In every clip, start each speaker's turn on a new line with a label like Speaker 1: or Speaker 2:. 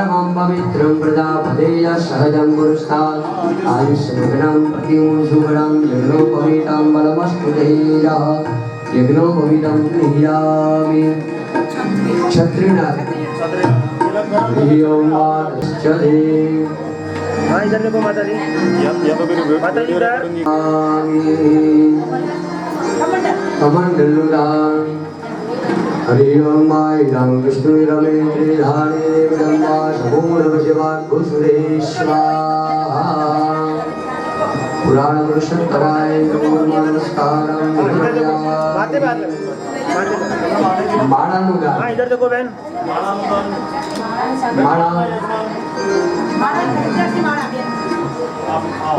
Speaker 1: परमं पवित्रं प्रजापतेय सहजं पुरुषात् आयुष्यमग्नं प्रतिमुषुभरं यज्ञोपवीतं बलमस्तु तेजः यज्ञोपवीतं गृह्णामि क्षत्रियनाथ
Speaker 2: हाँ इधर देखो माता जी माता जी इधर
Speaker 1: हरि ओम इदं विष्णुरमे त्रिधाने देवदम्बा समूढवशिवाद्भुसुरेश्वा पुराणपुरुषोत्तमाय नमस्कारं माणानु गा
Speaker 2: हाँ इधर देखो बहन
Speaker 1: माणा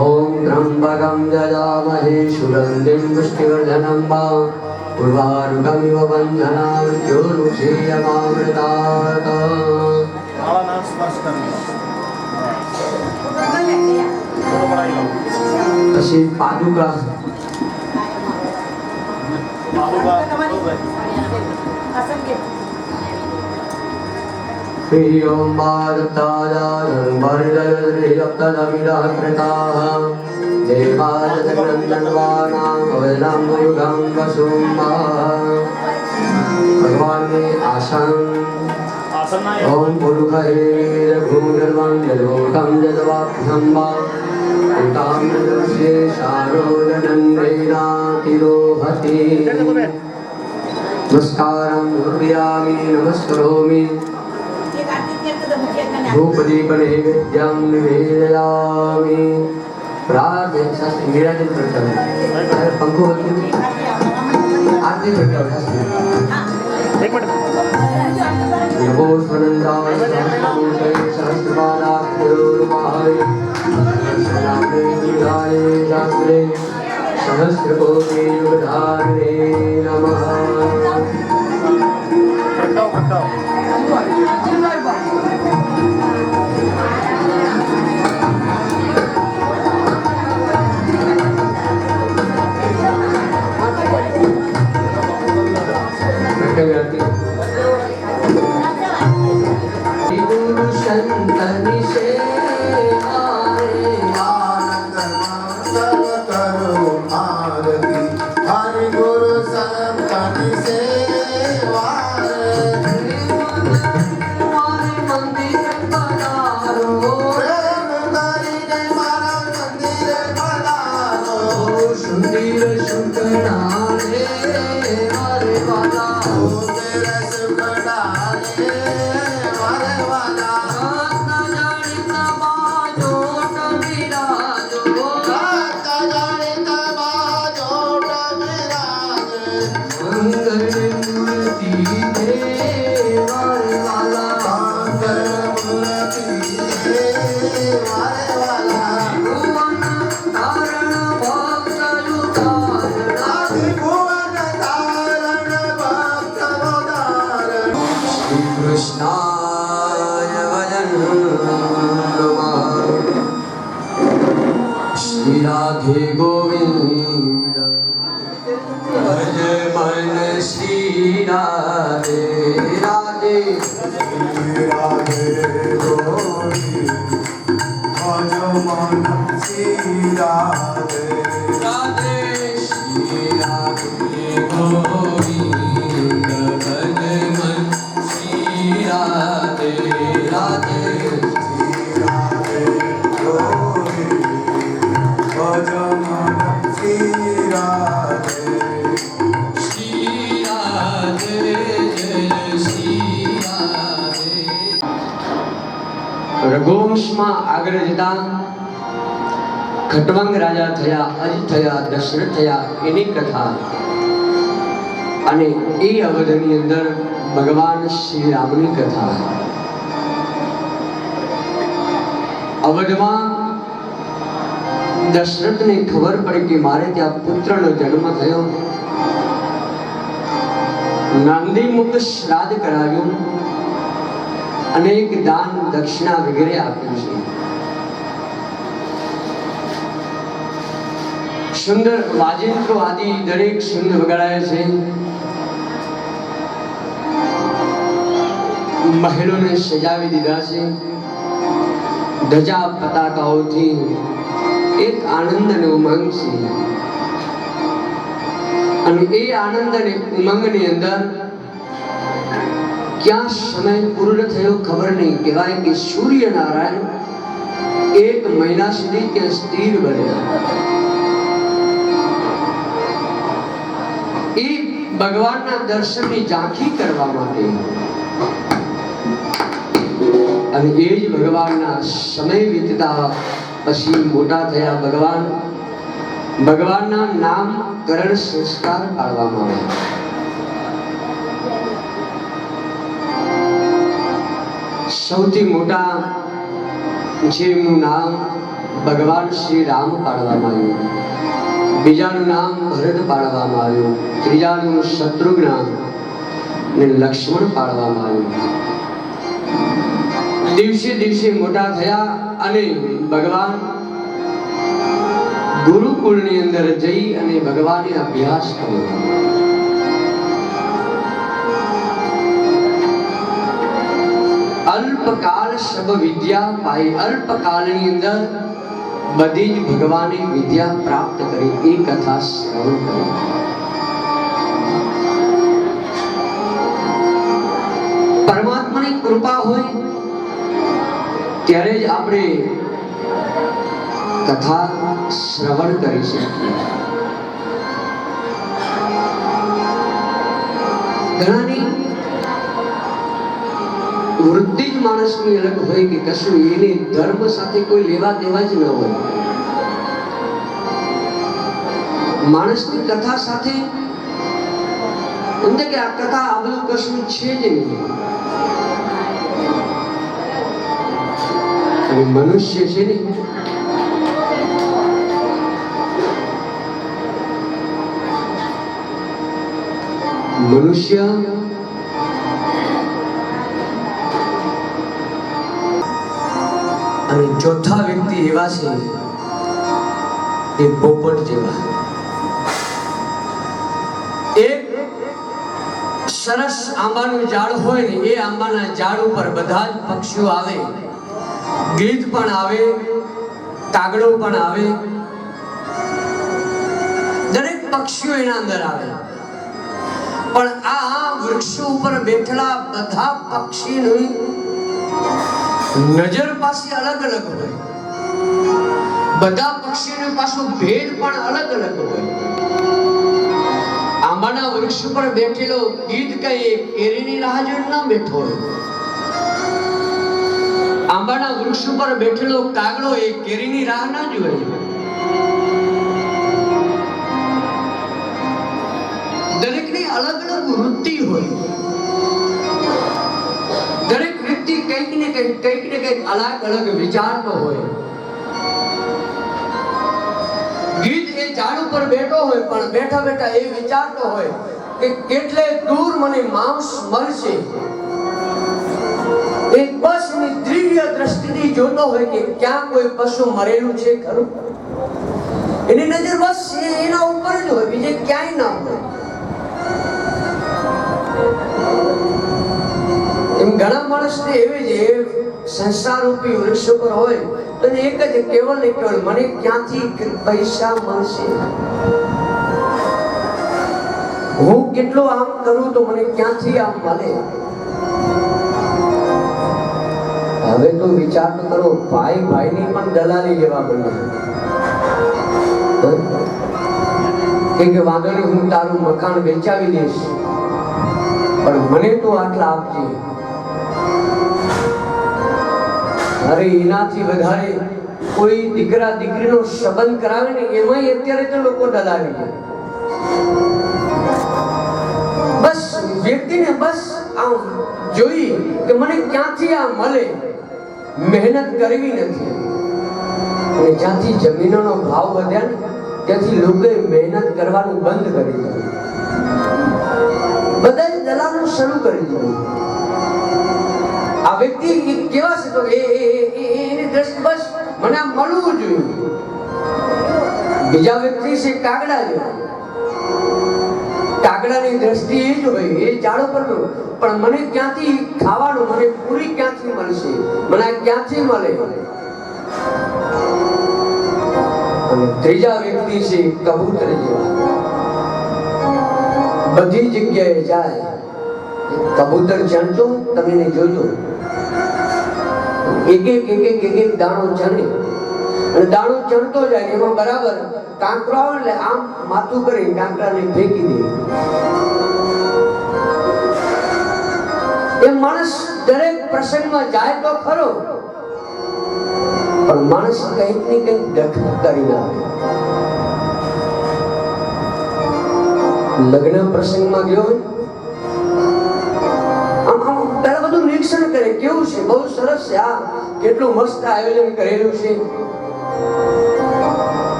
Speaker 1: ओम त्र्यंबकं यजामहे सुगन्धिं पुष्टिवर्धनं वा उर्वारुकमिव बन्धनां ज्योतिषीयमामृतात् तशी पादुका श्री ओम भारतायां भरदयद्रियप्तदमिदकृताः देवादग्रन्दन्वानां वदनं मुरुगं वसुम्बा भगवान ने आसन ओम पुरुषे रघुनिर्वं निर्भूतं यद्वाभ्यं वा ताम्रदर्शे शारोदनन्देनातिरोहति नमस्कारं कुर्यामि नमस्करोमि धूपदीपने विद्यां निवेदयामि प्रार्थना शास्त्री विराजित प्रचार पंखो आरती प्रचार शास्त्री
Speaker 2: एक मिनट
Speaker 1: नमो स्वनंदाय सहस्रबालाक्षरोरुमाय सहस्रनामे विदाय शास्त्रे सहस्रकोटि युगधारिणे नमः शंतनि से आए आनंद करो आरती हरि गुरु संतनि से मंदिर पधारो प्रेम करिने मारा मंदिर पधारो सुंदर सुंदरा रे हरे वाला तेरे सुखड़ा रे हरे वाला कृष्णाय वदन श्री राधे गोविंद भज मन श्री राधे राधे
Speaker 3: राधे गोविंद भज मन श्री राधे
Speaker 1: राधे श्री राधे गोविंद भज मन श्री राधे राधे
Speaker 3: राधे गोविंद भज मन श्री राधे
Speaker 1: श्री राधे जय श्री राधे रघुवंशમાં આગળ જતા ખટવંગ રાજા થયા, અજ થયા, દશરથ થયા એની કથા અને એ અવધની અંદર ભગવાન શ્રી રામની કથા. અવધમાં દશરથને ખબર પડી કે મારે ત્યાં પુત્રનો જન્મ થયો. નંદીમુખ શ્રાદ્ધ કરાવ્યું, અનેક દાન દક્ષિણા વગેરે આપ્યું છે. સુંદર વાજિંત્રો આદિ દરેક સુંદર વગાડાય છે. મહેલોને સજાવી દીધા છે. ધજા પતાકાઓથી એક આનંદ અને ઉમંગ છે. અને એ આનંદ અને ઉમંગની અંદર ક્યાં સમય પૂર્ણ થયો ખબર નહીં. કહેવાય કે સૂર્યનારાયણ 1 મહિના સુધી ત્યાં સ્થિર બન્યા. એ ભગવાનના દર્શનની ઝાંખી કરવા માટે. અને એ જ ભગવાનના સમય વીતતા પછી મોટા થયા ભગવાનના નામકરણ સંસ્કાર પાડવામાં આવ્યા. સૌથી મોટા જેમનું નામ ભગવાન શ્રી રામ પાડવામાં આવ્યું, બીજાનું નામ ભરત પાડવામાં આવ્યું, ત્રીજાનું શત્રુઘ્ન ને લક્ષ્મણ પાડવામાં આવ્યું. દિવસે દિવસે મોટા થયા અને ભગવાન ગુરુકુળની અંદર જઈ અને ભગવાને અભ્યાસ કર્યો. અલ્પકાળ સબ વિદ્યા પાઈ. અલ્પકાળની અંદર બધી જ ભગવાને વિદ્યા પ્રાપ્ત કરી. એ કથા શ્રવણ કરી. પરમાત્માની કૃપા હોય ત્યારે જ આપણે કથા શ્રવણ કરી શકીએ. ઘણાની વૃત્તિ જ માણસની અલગ હોય કે કશું એને ધર્મ સાથે કોઈ લેવા દેવા જ ન હોય. માણસની કથા સાથે કે આ કથા આ બધું કશું છે જ નહીં. અને મનુષ્ય છે ને મનુષ્ય અને ચોથા વ્યક્તિ એવા છે એ પોપટ જેવા. એક સરસ આંબાનું ઝાડ હોય ને, એ આંબાના ઝાડ ઉપર બધા જ પક્ષીઓ આવે. ગીધ પણ આવે, કાગડો પણ આવે, દરેક પક્ષીઓ એના અંદર આવે. પણ આ વૃક્ષો ઉપર બેઠેલા બધા પક્ષીની નજર પાસે અલગ અલગ હોય. બધા પક્ષીઓની પાછું ભેદ પણ અલગ અલગ હોય. આંબાના વૃક્ષ ઉપર બેઠેલો ગીધ કઈ કેરીની રાહ જોઈને ન બેઠો હોય. આંબાના વૃક્ષ ઉપર બેઠેલો કાગડો એ કેરીની રાહ ન જોવે. દરેકની અલગ અલગ વૃત્તિ હોય. દરેક વ્યક્તિ કંઈક ને કંઈક અલગ અલગ વિચારનો હોય. ગીધ એ ઝાડ ઉપર બેઠો હોય પણ બેઠા બેઠા એ વિચારતો હોય કે કેટલે દૂર મને માંસ મળશે. એક બસ ની દિવ્ય દ્રષ્ટિથી જોતો હોય કે ક્યાં કોઈ પશુ મરેલું છે ખરું. એની નજર બસ એના ઉપર જ હોય, બીજે ક્યાંય ના હોય. એમ ઘણા માણસને એવી જ સંસાર રૂપી વૃક્ષ પર હોય તો એક જ કેવલ ને કેવલ મને ક્યાંથી પૈસા મળશે, હું કેટલો આમ કરું તો મને ક્યાંથી આમ મળે. હવે તો વિચાર તો કરો, ભાઈ ભાઈની પણ દલાલી લેવા બન્યા કે વાંધો નહીં, હું તારું મકાન વેચાવી દઈશ પણ મને તો આટલા આપજે. અરે એનાથી વધારે કોઈ દીકરા દીકરીનો સંબંધ કરાવે ને એમાંય અત્યારે તો લોકો દલાલી છે. બસ વ્યક્તિને બસ આમ જોઈ કે મને ક્યાંથી આ મળે, મહેનત કરવી નથી. અને જ્યાંથી જમીનોનો ભાવ વધ્યા ને ત્યાંથી લોકોએ મહેનત કરવાનું બંધ કરી દીધું. બધાએ દલાલનું શરૂ કરી દીધું. આ વ્યક્તિ કેવા છે તો એની દ્રષ્ટિ બસ મને આ મળવું જોઈએ. બીજા વ્યક્તિ છે કાગડા જેવા. કાગડાની દ્રષ્ટિ એ જ હોય, એ ઝાડ પર પણ મને ક્યાંથી ખાવાનું, મને પૂરી ક્યાંથી મળશે, મને ક્યાંથી મળે. અને ત્રીજા વ્યક્તિ છે કબૂતર જેવા, બધી જગ્યાએ જાય. કબૂતર ચણતો તમે એને જોજો, એક દાણો ચણે અને દાણો ચણતો જાય, એમાં બરાબર કાંકરો આવે એટલે આમ માથું કરી કાંકરાને ફેંકી દે. એ માણસ દરેક પ્રસંગમાં જાય તો ખરો, પણ માણસ કંઈક ને કંઈક દખલ કરીને આવે. લગ્ન પ્રસંગમાં ગયો આમ પેલા બધું નિરીક્ષણ કરે, કેવું છે, બહુ સરસ છે, આ કેટલું મસ્ત આયોજન કરેલું છે.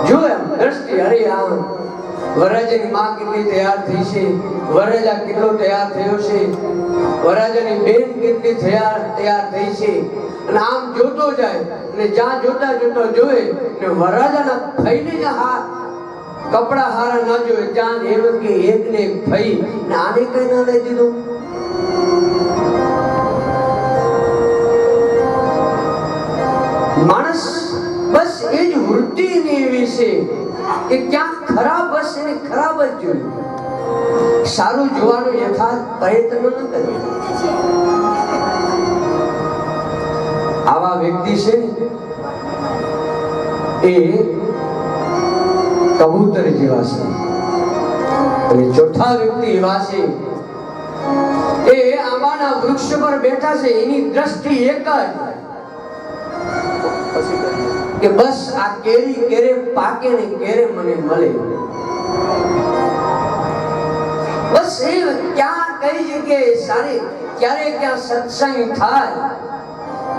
Speaker 1: જો એમ દ્રષ્ટિ, અરે આ વરરાજાની માં કેટલી તૈયાર થઈ છે, વરરાજા કેટલો તૈયાર થયો છે, વરરાજાની બેન કેટલી તૈયાર થઈ છે. અને આમ જોતો જાય અને જ્યાં જોતા જોતા જોવે ને વરરાજાના ફઈને જ કપડા હારા ના જોવે, ત્યાં એમ કે એક ને એક ફઈ ને આને કઈ ના લઈ દીધું. માણસ બસ એ જ વૃત્તિ એવી છે કે ક્યાંક ખરાબ હશે ને ખરાબ જ જોયું, સારું જોવાનો યથાર્થ પ્રયત્ન ન કરે. આવા વ્યક્તિ છે એ કબૂતર જેવા છે. અને ચોથા વ્યક્તિ એવા છે એ આંબાના વૃક્ષ પર બેઠા છે, એની દ્રષ્ટિ એક જ કે બસ આ કેરી કેરે પાકે ને કેરે મને મળે. બસ એ ક્યાં કઈ જગ્યાએ સારી, ક્યારે ક્યાં સત્સંગ થાય,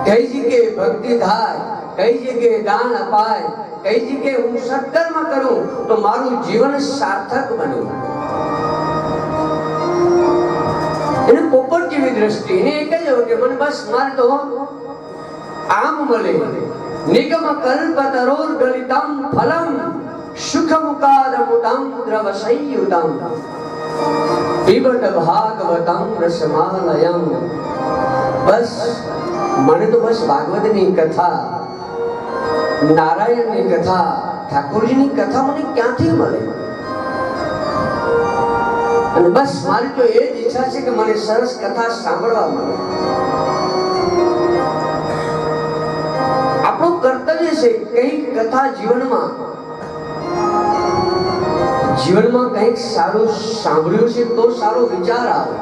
Speaker 1: કઈ જગ્યાએ ભક્તિ થાય, કઈ જગ્યાએ દાન અપાય, કઈ જગ્યાએ હું સત્કર્મ કરું તો મારું જીવન સાર્થક બને. એને પોપટ જેવી દ્રષ્ટિ, એને એક જ હોય કે મને બસ મારે તો આમ મળે. નિગમ કલ્પતરોર ગલિતમ ફલમ સુખમુકાદમુદમ દ્રવસંયુતમ પીબત ભાગવતમ રસમાલયમ. બસ મને તો બસ ભાગવતની કથા, નારાયણની કથા, ઠાકોરજીની કથા મને ક્યાંથી મળે. અને બસ મારી તો એ જ ઈચ્છા છે કે મને સરસ કથા સાંભળવા મળે. આપણું કર્તવ્ય છે કંઈક કથા જીવનમાં કંઈક સારું સાંભળ્યું છે તો સારો વિચાર આવે.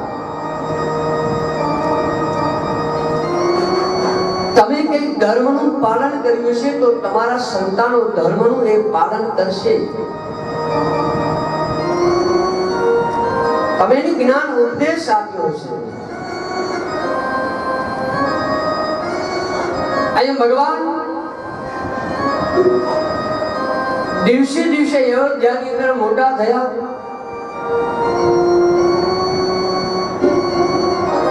Speaker 1: તમે કંઈક ધર્મનું પાલન કર્યું છે તો તમારા સંતાનો ધર્મનું એ પાલન કરશે. તમે એને જ્ઞાન ઉપદેશ આપ્યો છે. અહીંયા ભગવાન દિવસે દિવસે અયોધ્યાની અંદર મોટા થયા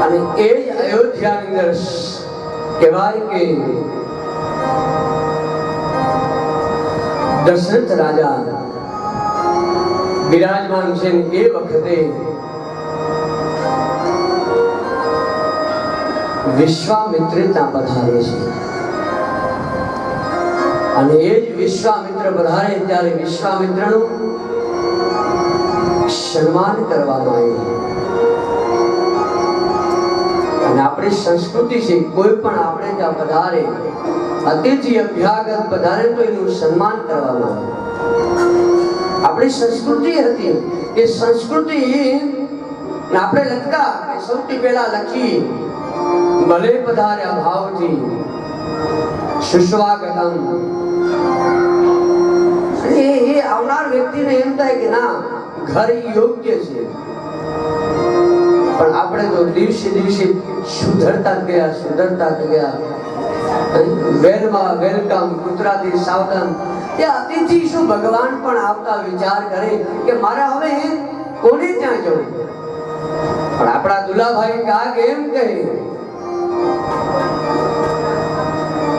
Speaker 1: અને એ જ અયોધ્યાની અંદર કહેવાય કે દશરથ રાજા બિરાજમાન છે. એ વખતે વિશ્વામિત્ર ત્યાં પધારે છે અને એ જ વિશ્વામિત્ર પધારે ત્યારે વિશ્વામિત્રનું સન્માન કરવામાં આવ્યું. અને આપણી સંસ્કૃતિ છે, કોઈ પણ આપણે ત્યાં પધારે, અતિથિ અભ્યાગત પધારે તો એનું સન્માન કરવામાં આવે. આપણી સંસ્કૃતિ હતી એ સંસ્કૃતિ આપણે લખતા સૌથી પહેલા લખી ભલે પધાર્યા ભાવથી સુસ્વાગતમ. એ આવનાર વ્યક્તિને એમ થાય કે ના ઘર યોગ્ય છે, પણ આપણે તો દિવસે દિવસે સુધરતા ગયા. વેલકમ, કુતરાથી સાવધાન. એ અતિથિ શું ભગવાન પણ આવતા વિચાર કરે કે મારે હવે કોને ત્યાં જવું. પણ આપણા દુલાભાઈ કાગ એમ કહે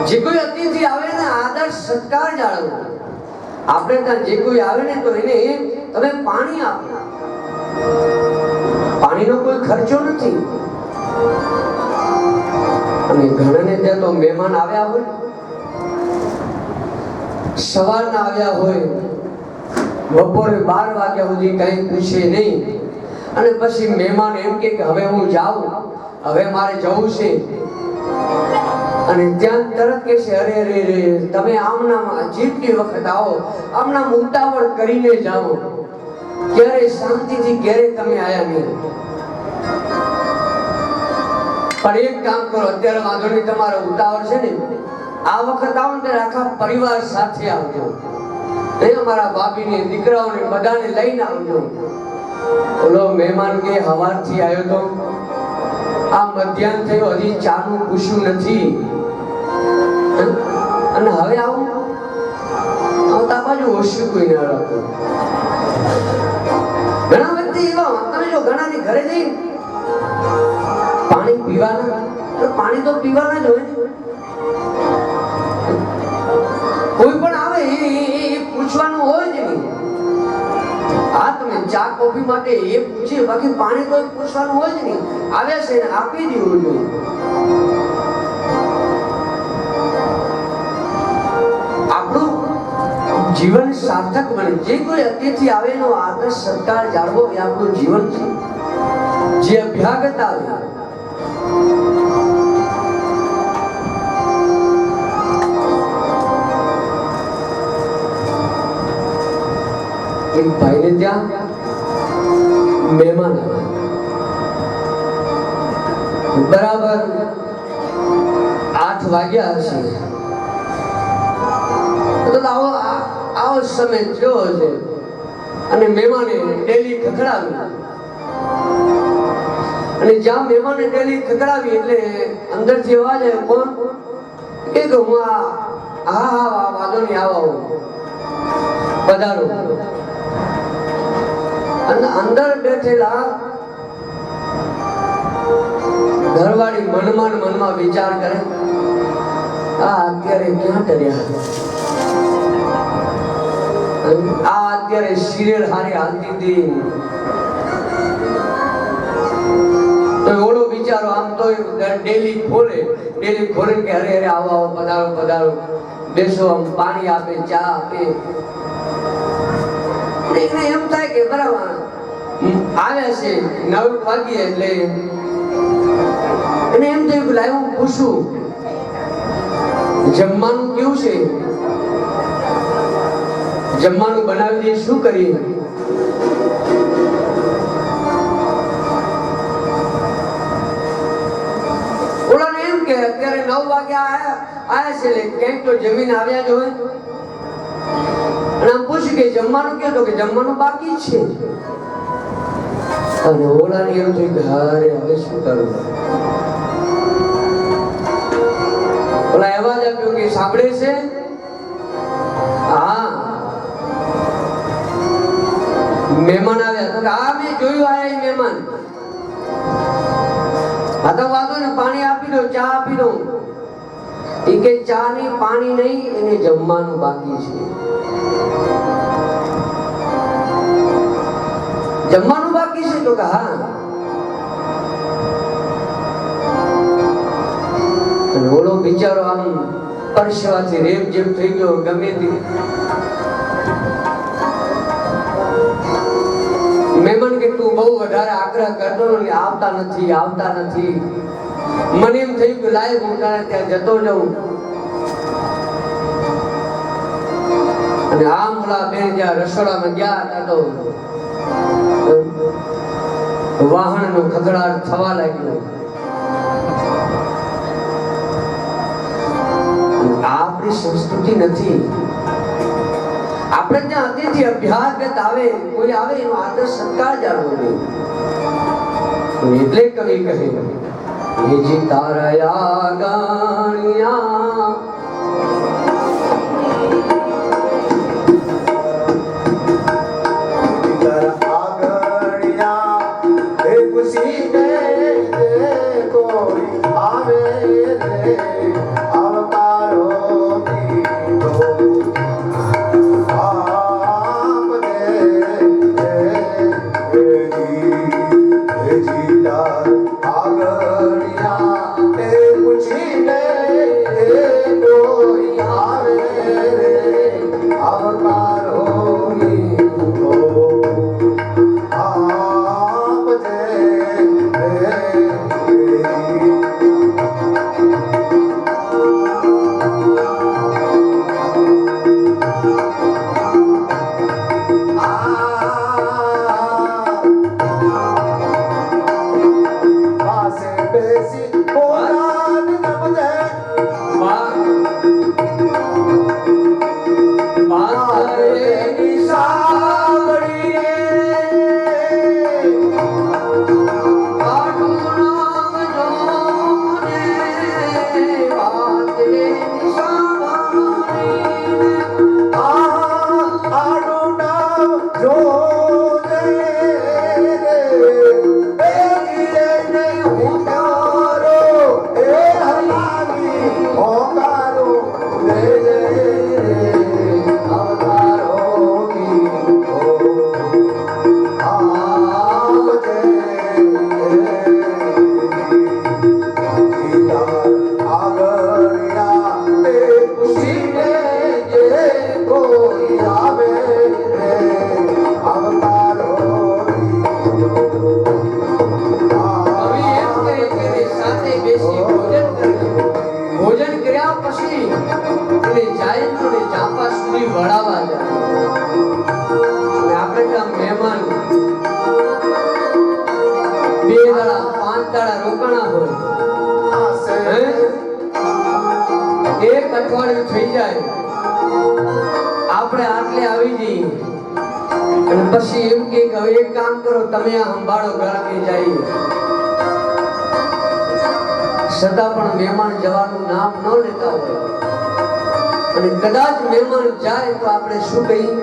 Speaker 1: જે કોઈ અતિથિ આવે ને આદર સત્કાર જાળવો. આપણે ત્યાં જે કોઈ આવે ને તો એને તમે પાણી આપો. પાણીનો કોઈ ખર્ચો નથી. અને ઘણાને ત્યાં તો મહેમાન આવ્યા હોય સવારના આવ્યા હોય, બપોરે 12 વાગ્યા સુધી કંઈ પૂછે નહીં, અને પછી મહેમાન એમ કે હવે હું જાઉં, હવે મારે જવું છે, અને ત્યાં તરત કે છે અરે અરે રે તમે આમનામ જેટલી વખત આવો આમનામ ઉતાવળ કરીને જાઓ, ક્યારે શાંતિથી ક્યારે તમે આયા નહીં. પણ એક કામ કરો, અત્યારે વાંધો નહીં, તમારો ઉતાવળ છે ને, આ વખત આવો ને ત્યારે આખા પરિવાર સાથે આવજો, અમારા ભાભીને દીકરાઓને બધાને લઈને આવજો. ઓલો મહેમાન કે હવારથી આવ્યો તો, આ મધ્યાહન થયો, હજી ચાનું પૂછ્યું નથી, અને હવે આવું આવતા બાજુ ઓછું કોઈ ના રાખો. ઘણા વ્યક્તિ એવા, તમે જો ઘણાની ઘરે જઈ પાણી પીવાના, પાણી તો પીવાના જ હોય ને, કોઈ પણ આવે એ પૂછવાનું હોય જ નહીં. હા, તમે ચા કોફી માટે એ પૂછે, બાકી પાણી તો પૂછવાનું હોય જ નહીં. આવ્યા છે ને આપી દેવું જોઈએ. આપણું જીવન સાર્થક બને. જે કોઈ અતિથિ આવે એનો આદર સત્કાર જાળવો એ આપણું જીવન છે. જે અભ્યાગત આવે, એક ભાઈને ત્યાં મહેમાન આવ્યા, બરાબર 8 વાગ્યા હશે, તો આવો સમય થયો છે, અને મહેમાને ડેલી ખખડાવી, અને જ્યાં મહેમાને ડેલી ખખડાવી એટલે અંદરથી અવાજ આવ્યો, કોણ કે હું હા વાંધો નહીં, આવો પધારો. અને અંદર બેઠેલા ઘરવાળી મનમાં વિચાર કરે, આ અત્યારે ક્યાં કર્યા, આ અત્યારે સિરિયલ હારી હાલતી હતી. તો ઓળો બિચારો આમ તો ડેલી ખોલે કે અરે અરે આવો પધારો, બેસો, આમ પાણી આપે, ચા આપે. એને એમ થાય કે બરાબર આવ્યા છે 9 વાગ્યે, એટલે એને એમ થયું કે લાવ હું પૂછું જમવાનું કેવું છે, જમવાનું બનાવી દઈએ, શું કરીએ. ઓલાને એમ કે અત્યારે 9 વાગ્યા આયા છે, ક્યાંક તો જમીન આવ્યા જ હોય. અને આમ પૂછ્યું કે જમવાનું કે, તો કે જમવાનું બાકી છે. અને ઓલાને એમ થયું કે અરે હવે શું કરું. ઓલા અવાજ આપ્યો કે સાંભળે છે? હા, મહેમાન આવ્યા. તો હા મેં જોયું આયા મહેમાન. હા તો વાંધો ને, પાણી આપી દો, ચા આપી દો. એ કે ચા નહીં, પાણી નહીં, એને જમવાનું બાકી છે. જમવાનું બાકી છે? તો કે હા. અને ઓલો બિચારો આમ પરસેવાથી રેપ જેમ થઈ ગયો, ગમે તે. મહેમાન કે તું બહુ વધારે આગ્રહ કરતો ને, આવતા નથી. મને એમ થયું કે લાય હું તારે ત્યાં જતો જાઉં. અને આમ ઓલા બેન જ્યાં રસોડામાં ગયા હતા તો વાહનનો ખખડાટ થવા લાગ્યો. આપણી સંસ્કૃતિ નથી. આપણે ત્યાં અતિથિ અભ્યાગત આવે, કોઈ આવે એનો આદર સત્કાર જાળવો જોઈએ. એટલે કવિ કહે, એ જી તારા ગાણિયા પછી એને જાય તો ને જાપા સુધી વળાવા જાય. અને આપણે ત્યાં મહેમાન 2 દાડા 5 દાડા રોકાણા હોય, હે? 1 અઠવાડિયું થઈ જાય, આપણે આટલે આવી જઈએ અને પછી એમ કે હવે એક કામ કરો, તમે આ સંભાળો, ગરમે જઈએ. છતાં પણ મહેમાન જવાનું નામ ન લેતા હોય અને કદાચ મહેમાન જાય તો આપણે શું કહીએ?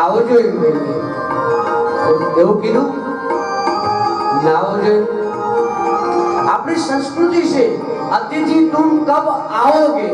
Speaker 1: આવજો એમ કહીએ. એવું કીધું ના આવજો. આપણી સંસ્કૃતિ છે, અતિથિ તુમ કબ आओगे.